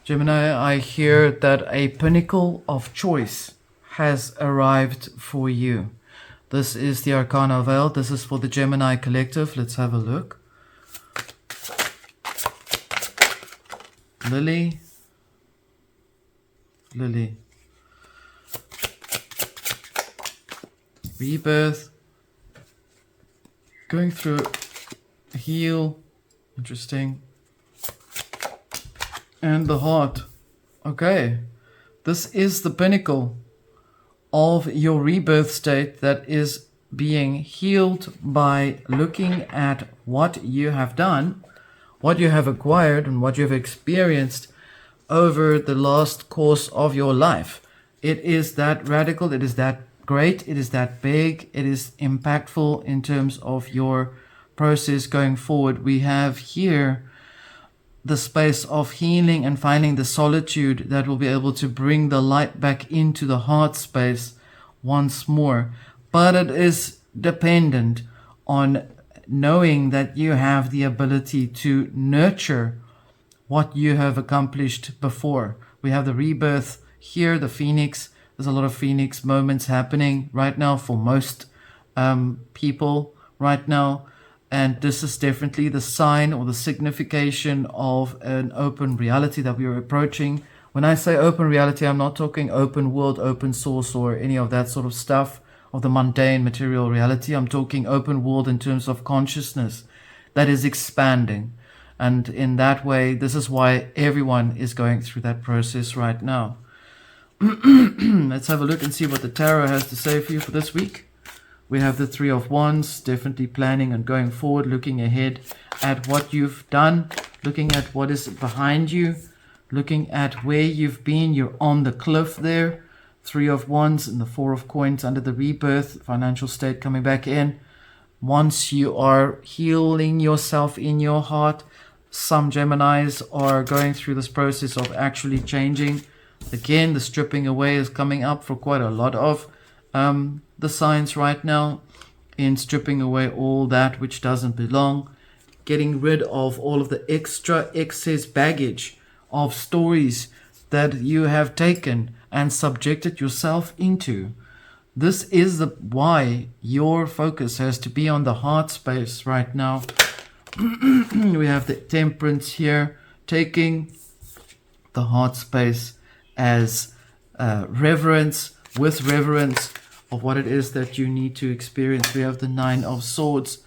Gemini, I hear that a pinnacle of choice has arrived for you. This is the Arcana Veil. This is for the Gemini collective. Let's have a look. Lily. Rebirth. Going through heal. Interesting. And the heart. Okay. This is the pinnacle of your rebirth state that is being healed by looking at what you have done, what you have acquired, and what you have experienced over the last course of your life. It is that radical, it is that great, it is that big, it is impactful in terms of your process going forward. We have here the space of healing and finding the solitude that will be able to bring the light back into the heart space once more. But it is dependent on knowing that you have the ability to nurture what you have accomplished before. We have the rebirth here, the phoenix. There's a lot of phoenix moments happening right now for most people right now. And this is definitely the sign or the signification of an open reality that we are approaching. When I say open reality, I'm not talking open world, open source, or any of that sort of stuff of the mundane material reality. I'm talking open world in terms of consciousness that is expanding. And in that way, this is why everyone is going through that process right now. Let's have a look and see what the tarot has to say for you for this week. We have the Three of Wands, definitely planning and going forward, looking ahead at what you've done, looking at what is behind you, looking at where you've been. You're on the cliff there. Three of Wands and the Four of Coins under the rebirth, financial state coming back in. Once you are healing yourself in your heart, some Geminis are going through this process of actually changing. Again, the stripping away is coming up for quite a lot of the signs right now, in stripping away all that which doesn't belong, getting rid of all of the excess baggage of stories that you have taken and subjected yourself into. This is why your focus has to be on the heart space right now. We have the Temperance here, taking the heart space as reverence, with reverence of what it is that you need to experience. We have the Nine of Swords,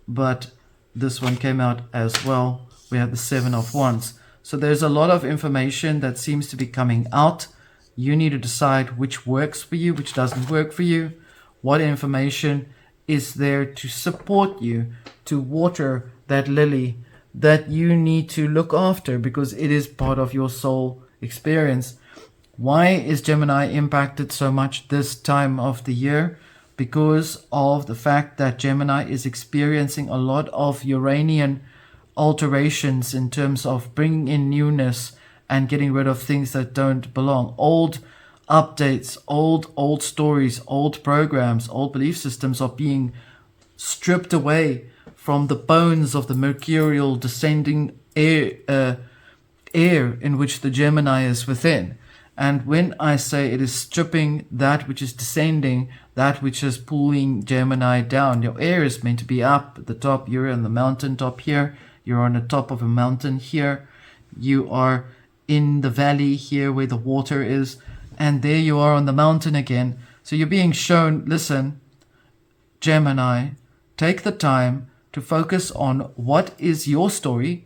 but this one came out as well. We have the Seven of Wands. So there's a lot of information that seems to be coming out. You need to decide which works for you, which doesn't work for you. What information is there to support you, to water that lily that you need to look after, because it is part of your soul experience. Why is Gemini impacted so much this time of the year? Because of the fact that Gemini is experiencing a lot of Uranian alterations in terms of bringing in newness and getting rid of things that don't belong. Old updates, old stories, old programs, old belief systems are being stripped away from the bones of the mercurial descending air in which the Gemini is within. And when I say it is stripping that which is descending, that which is pulling Gemini down, your air is meant to be up at the top. You're on the mountain top here. You're on the top of a mountain here. You are in the valley here where the water is. And there you are on the mountain again. So you're being shown, listen, Gemini, take the time to focus on what is your story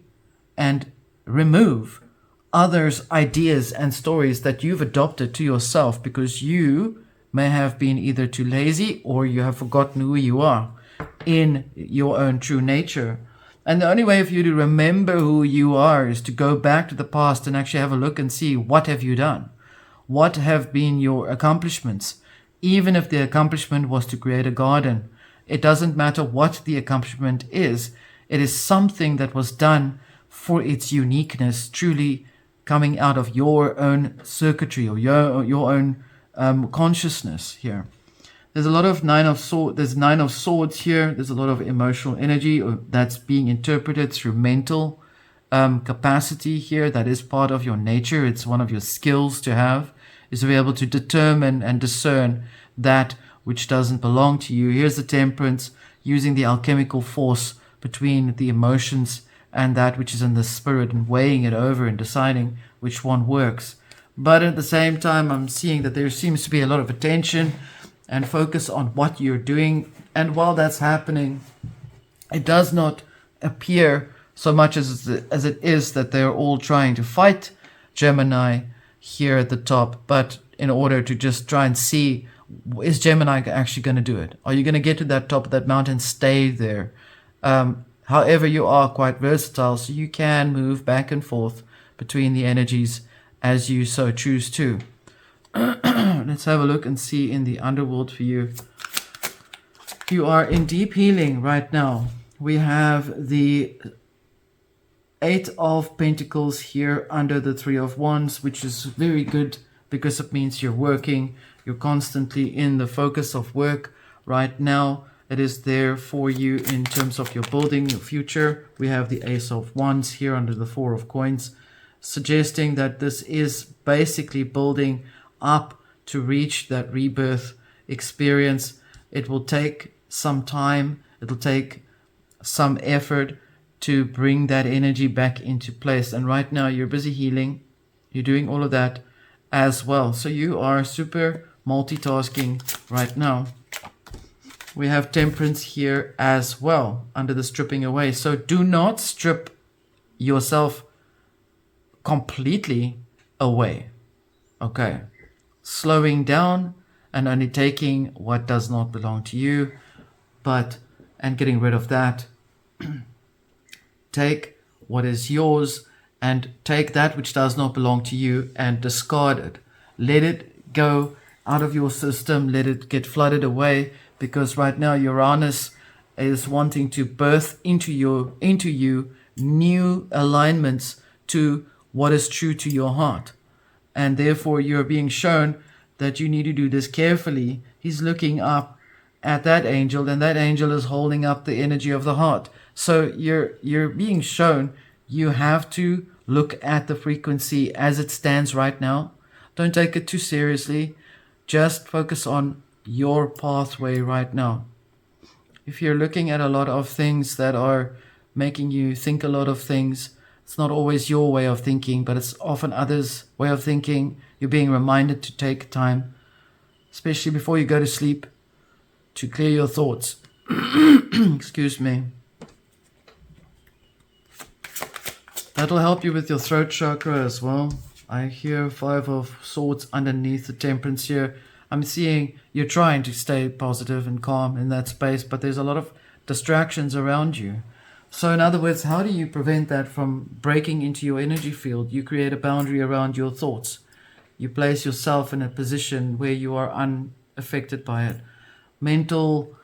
and remove others' ideas and stories that you've adopted to yourself, because you may have been either too lazy or you have forgotten who you are in your own true nature. And the only way for you to remember who you are is to go back to the past and actually have a look and see, what have you done? What have been your accomplishments? Even if the accomplishment was to create a garden, it doesn't matter what the accomplishment is. It is something that was done for its uniqueness, truly coming out of your own circuitry or your own consciousness here. There's a lot of Nine of Swords here. There's a lot of emotional energy that's being interpreted through mental capacity here. That is part of your nature. It's one of your skills to have, is to be able to determine and discern that which doesn't belong to you. Here's the Temperance, using the alchemical force between the emotions and that which is in the spirit, and weighing it over and deciding which one works. But at the same time, I'm seeing that there seems to be a lot of attention and focus on what you're doing. And while that's happening, it does not appear so much as it is that they're all trying to fight Gemini here at the top, but in order to just try and see, is Gemini actually going to do it? Are you going to get to that top of that mountain, stay there? However, you are quite versatile, so you can move back and forth between the energies as you so choose to. Let's have a look and see in the underworld for you. You are in deep healing right now. We have the 8 of Pentacles here under the 3 of Wands, which is very good because it means you're working. You're constantly in the focus of work right now. It is there for you in terms of your building, your future. We have the Ace of Wands here under the 4 of Coins, suggesting that this is basically building up to reach that rebirth experience. It will take some time. It'll take some effort to bring that energy back into place. And right now you're busy healing. You're doing all of that as well. So you are super multitasking right now. We have Temperance here as well under the stripping away. So do not strip yourself completely away. Okay. Slowing down and only taking what does not belong to you, and getting rid of that. Take what is yours and take that which does not belong to you and discard it. Let it go out of your system. Let it get flooded away, because right now Uranus is wanting to birth into you new alignments to what is true to your heart. And therefore you're being shown that you need to do this carefully. He's looking up at that angel, and that angel is holding up the energy of the heart. So you're being shown you have to look at the frequency as it stands right now. Don't take it too seriously. Just focus on your pathway right now. If you're looking at a lot of things that are making you think a lot of things, it's not always your way of thinking, but it's often others' way of thinking. You're being reminded to take time, especially before you go to sleep, to clear your thoughts. Excuse me. That'll help you with your throat chakra as well. I hear 5 of Swords underneath the Temperance here. I'm seeing you're trying to stay positive and calm in that space, but there's a lot of distractions around you. So in other words, how do you prevent that from breaking into your energy field? You create a boundary around your thoughts. You place yourself in a position where you are unaffected by it. Mental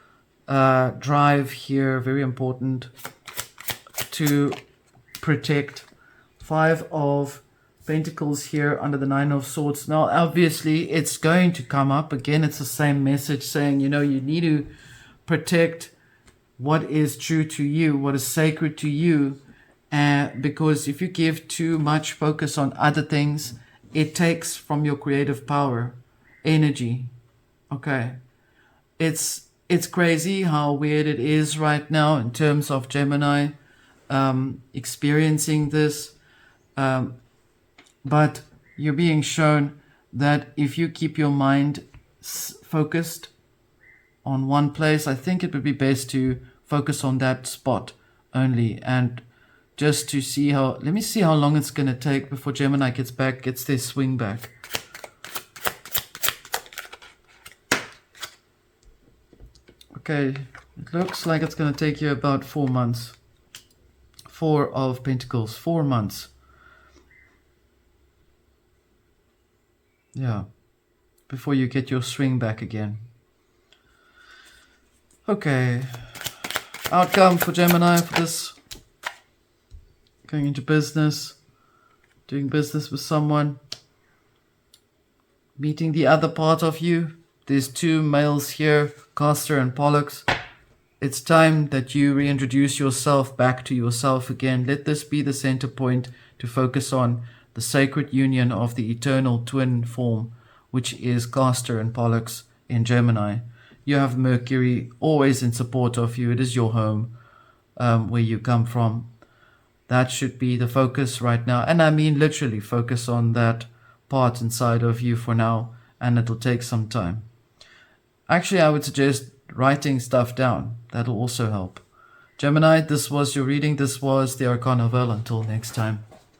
drive here, very important to protect. 5 of Pentacles here under the 9 of Swords. Now, obviously, it's going to come up. Again, it's the same message saying, you need to protect what is true to you, what is sacred to you. Because if you give too much focus on other things, it takes from your creative power, energy. Okay. It's crazy how weird it is right now in terms of Gemini experiencing this. But you're being shown that if you keep your mind focused on one place, I think it would be best to focus on that spot only, and just to see let me see how long it's going to take before Gemini gets their swing back. Okay, it looks like it's going to take you about 4 months. 4 of Pentacles, 4 months. Yeah, before you get your swing back again. Okay, outcome for Gemini for this. Going into business, doing business with someone, meeting the other part of you. There's 2 males here, Castor and Pollux. It's time that you reintroduce yourself back to yourself again. Let this be the center point to focus on the sacred union of the eternal twin form, which is Castor and Pollux in Gemini. You have Mercury always in support of you. It is your home, where you come from. That should be the focus right now. And I mean literally focus on that part inside of you for now, and it'll take some time. Actually, I would suggest writing stuff down. That'll also help. Gemini, this was your reading. This was the Arcana Veil. Until next time.